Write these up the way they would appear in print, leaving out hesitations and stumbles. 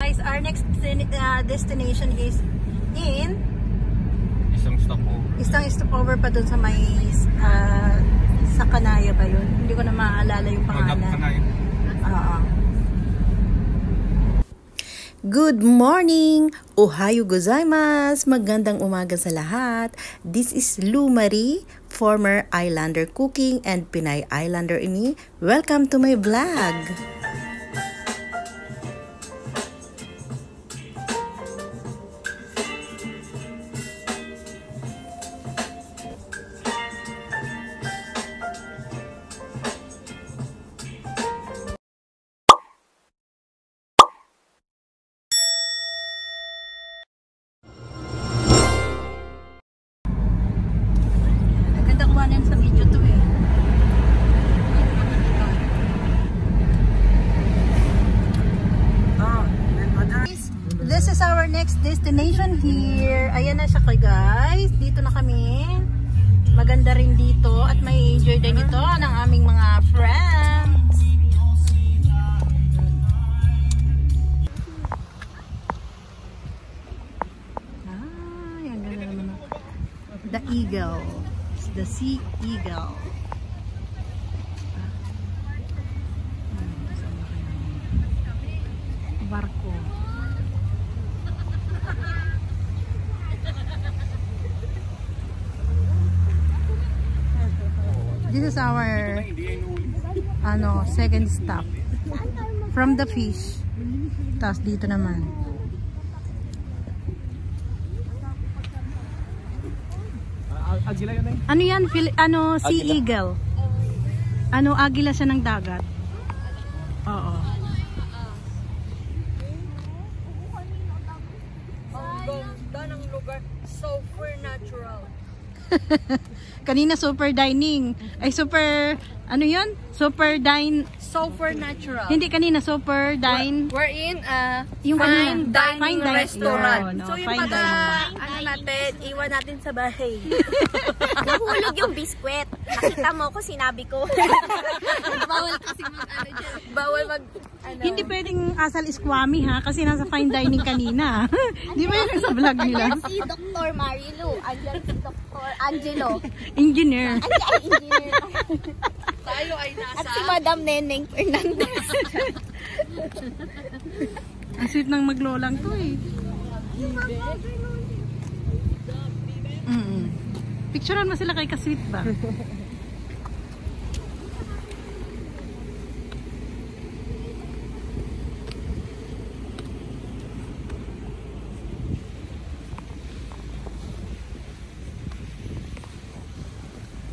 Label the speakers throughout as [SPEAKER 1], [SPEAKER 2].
[SPEAKER 1] guys, our next destination is in isang stopover pa dun sa may sa Kanaya ba yun? Hindi ko na maaalala yung pangalan. Good morning! Ohayo gozaimasu! Magandang umaga sa lahat. This is Lou Marie, former Islander cooking and Pinay Islander ini. Welcome to my vlog! Sa video to eh. This is our next destination here. Ayan na siya guys. Dito na kami. Maganda rin dito at may enjoy din ito ng aming mga friends. Yan ganda naman. The Eagle. The Sea Eagle. Barko. This is our second stop from the fish. Tapos dito naman. Ano yan? Sea Eagle. Agila siya ng dagat. Oo.
[SPEAKER 2] Ang ganda ng lugar. Super natural.
[SPEAKER 1] Kanina super dining. Ay super, Super dine.
[SPEAKER 2] Super natural.
[SPEAKER 1] Hindi kanina super dine.
[SPEAKER 2] We're in
[SPEAKER 1] yung
[SPEAKER 2] fine dining restaurant.
[SPEAKER 1] No,
[SPEAKER 2] so yung natin, iwan natin sa bahay.
[SPEAKER 3] Nahulog yung biskwit. Nakita mo ko, sinabi ko.
[SPEAKER 2] Bawal kasi dyan. Bawal
[SPEAKER 1] Hindi pwedeng asal iskwami ha, kasi nasa fine dining kanina. Di ba yun sa vlog nila?
[SPEAKER 3] Ayan si Dr. Marilu. Andyan si Dr. Angelo.
[SPEAKER 1] Engineer.
[SPEAKER 3] Ay, engineer.
[SPEAKER 2] Tayo ay nasa...
[SPEAKER 3] At si Madam Neneng Fernandez.
[SPEAKER 1] Ang sweet ng maglolang to eh. Picturean mo sila kay ka-sweet ba?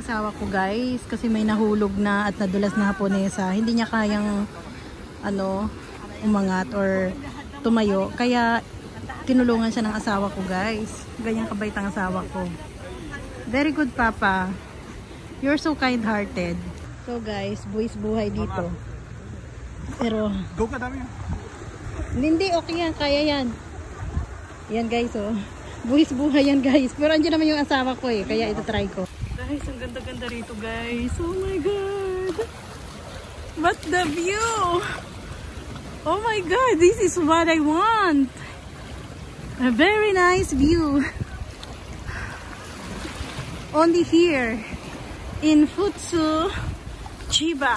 [SPEAKER 1] Asawa ko guys, kasi may nahulog na at nadulas na Haponesa. Hindi niya kayang umangat or tumayo. Kaya tinulungan siya ng asawa ko guys. Ganyan kabait ang asawa ko. Very good papa. You're so kind-hearted. So guys, buwis buhay dito. Pero
[SPEAKER 4] go ka dami.
[SPEAKER 1] Hindi okay yan, kaya yan. Yan guys oh. Buwis buhay yan guys. Pero andyan naman yung asawa ko eh, kaya ito try ko. Guys, ang ganda-ganda rito guys. Oh my god. But the view. Oh my god, this is what I want. A very nice view. Only here in Futsu, Chiba.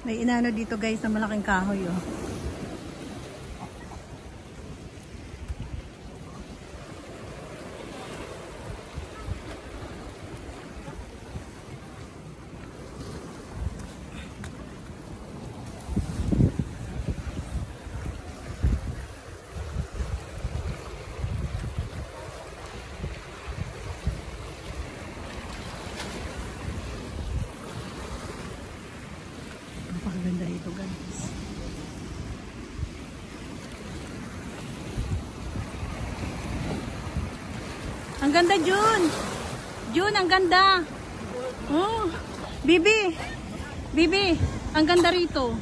[SPEAKER 1] May inano dito guys na malaking kahoy oh. Napakaganda rito guys. Ang ganda June. June, ang ganda. Oh, Bibi. Bibi, ang ganda rito.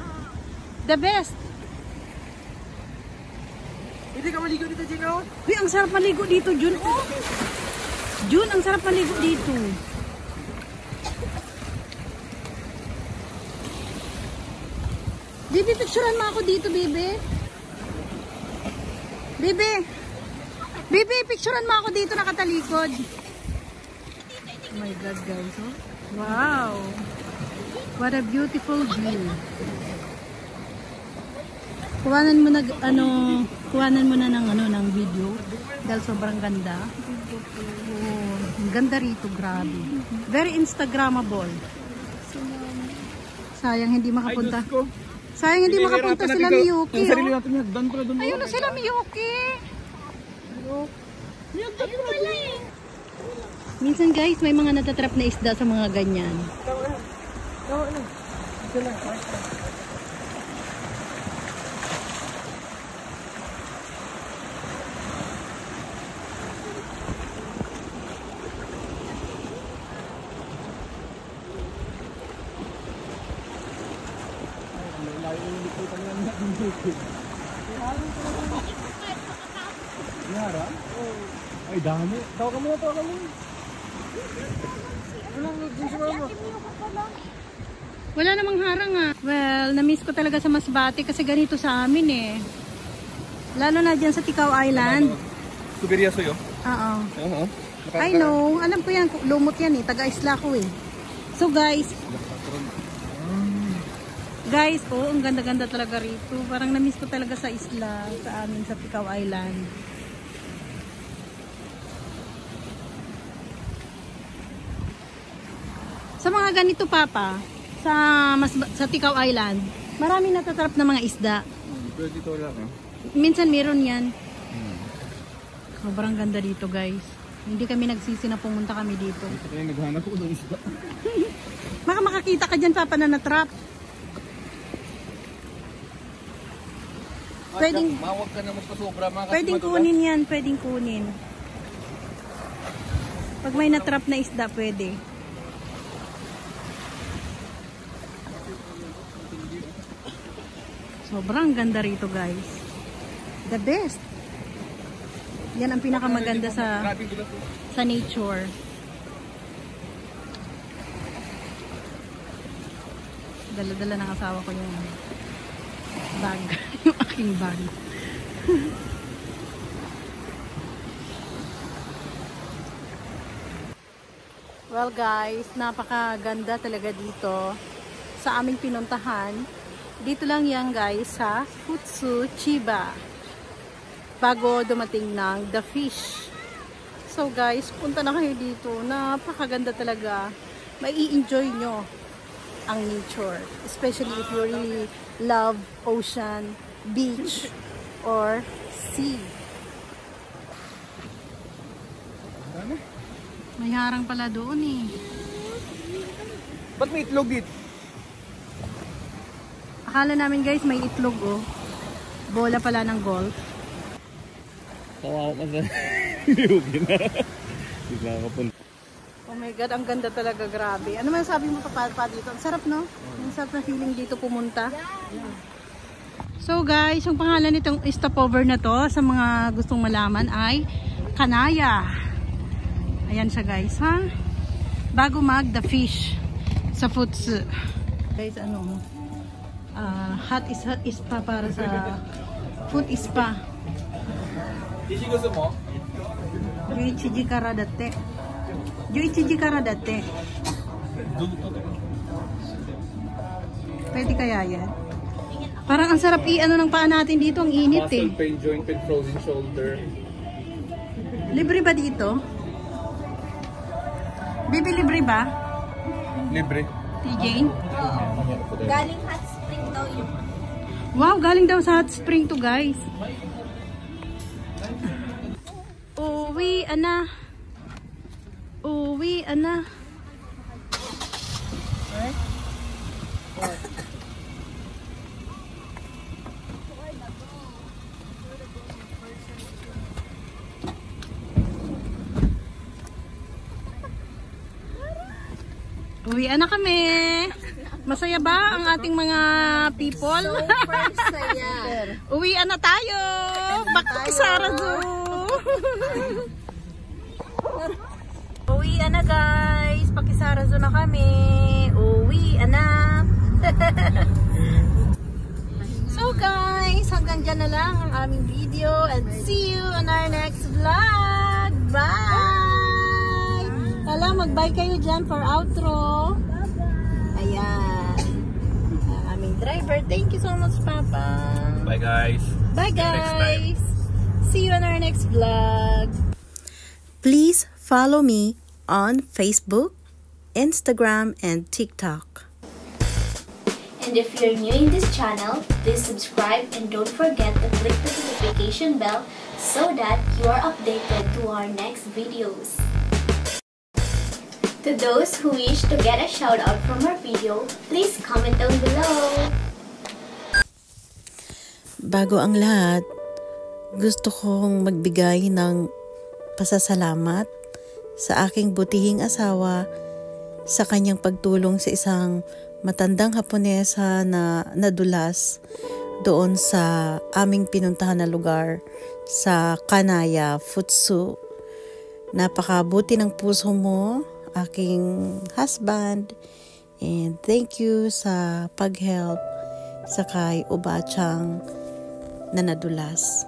[SPEAKER 1] The best.
[SPEAKER 2] Hindi ka maligo dito, Gino?
[SPEAKER 1] Uy, ang sarap maligo dito, Jun. Oh! Jun, ang sarap maligo dito. Bibi, picturean mo ako dito, Bibi. Bibi! Bibi, picturean mo ako dito nakatalikod. Oh my God, guys. Oh. Wow! What a beautiful view. Kuhanan mo na ng video dahil sobrang ganda. Oh, ang ganda rito, grabe. Very Instagrammable. Sayang hindi makapunta. Sayang hindi makapunta sila Miyuki. Ayun na sila Miyuki. Minsan guys, may mga natatrap na isda sa mga ganyan.
[SPEAKER 4] Ay, dami. Tawagan mo.
[SPEAKER 1] Wala namang harang ah. Well, na-miss ko talaga sa Masbate kasi ganito sa amin eh. Lalo na dyan sa Ticao Island.
[SPEAKER 4] Suberia sa'yo?
[SPEAKER 1] Oo.
[SPEAKER 4] Oo.
[SPEAKER 1] I know. Alam ko yan. Lumot yan eh. Taga-isla ko eh. So guys. Guys, oh, ang ganda-ganda talaga rito. Parang na-miss ko talaga sa isla. Sa amin, sa Ticao Island. Sa mga ganito, Papa, sa Ticao Island, maraming natatrap na mga isda.
[SPEAKER 4] Pero dito wala ka.
[SPEAKER 1] Minsan meron yan. Sobrang ganda dito, guys. Hindi kami nagsisi na pumunta kami dito.
[SPEAKER 4] Kaya naghanap ko ng isda.
[SPEAKER 1] Baka makakita ka dyan, Papa, na natrap. Pwedeng,
[SPEAKER 4] Mawag ka na magpasobra.
[SPEAKER 1] pwedeng kunin yan, pwedeng kunin. Pag may natrap na isda, pwede. Sobrang ganda rito, guys. The best. Yan ang pinakamaganda sa nature. Dala-dala ng asawa ko yung bag. Yung aking bag. Well guys, napakaganda talaga dito sa aming pinuntahan. Dito lang yan guys sa Futsu Chiba. Bago dumating ng The Fish. So guys, punta na kayo dito. Napakaganda talaga. Mai-enjoy nyo ang nature. Especially if you really love ocean, beach, or sea. May harang pala doon eh.
[SPEAKER 4] Ba't may itlog dito?
[SPEAKER 1] Akala namin guys may itlog oh. Bola pala ng golf.
[SPEAKER 4] Kawawa ka sa Yugi na. Bigla ka punta.
[SPEAKER 1] Oh my God, ang ganda talaga, grabe. Ano man sabi mo pa dito? Ang sarap no? Ang sarap na feeling dito pumunta. So guys, yung pangalan nitong stopover na to sa mga gustong malaman ay Kanaya. Ayan siya guys ha. Bago mag The Fish sa Futsu. Guys ano hot spa para sa food spa.
[SPEAKER 4] Ichigosu mo?
[SPEAKER 1] 11時からだって。11時からだって。Pwede kaya yan? Parang ang sarap i-ano ng paa natin dito, ang init eh.
[SPEAKER 4] Muscle pain, joint pain, frozen shoulder.
[SPEAKER 1] Libre ba dito? Bibi, libre ba?
[SPEAKER 4] Libre.
[SPEAKER 1] TJ?
[SPEAKER 3] Galing hot spring daw yun.
[SPEAKER 1] Wow, galing daw sa hot spring to guys. Uwi, ana. Uwi, ana. Uwi, ana kami. Masaya ba ang ating mga people?
[SPEAKER 3] Super saya.
[SPEAKER 1] Uwian na tayo! Back to Kisara Zoo! Uwian na guys! Pakisara Zoo na kami! Uwian na! So guys, hanggang dyan na lang ang aming video and see you on our next vlog! Bye! Kala, mag-bye kayo dyan for outro. Ayan. Ang aming driver. Thank you so much, Papa.
[SPEAKER 4] Bye guys.
[SPEAKER 1] Bye
[SPEAKER 4] See you next time.
[SPEAKER 1] guys! See you on our next vlog. Please follow me on Facebook, Instagram, and TikTok.
[SPEAKER 3] And if you're new in this channel, please subscribe and don't forget to click the notification bell so that you are updated to our next videos. To those who wish to get a shout out from our video, please comment down below.
[SPEAKER 1] Bago ang lahat, gusto kong magbigay ng pasasalamat sa aking butihing asawa sa kanyang pagtulong sa isang matandang Haponesa na nadulas doon sa aming pinuntahan na lugar sa Kanaya, Futsu. Napakabuti ng puso mo, aking husband, and thank you sa pag-help sa kay Ubachang na nadulas.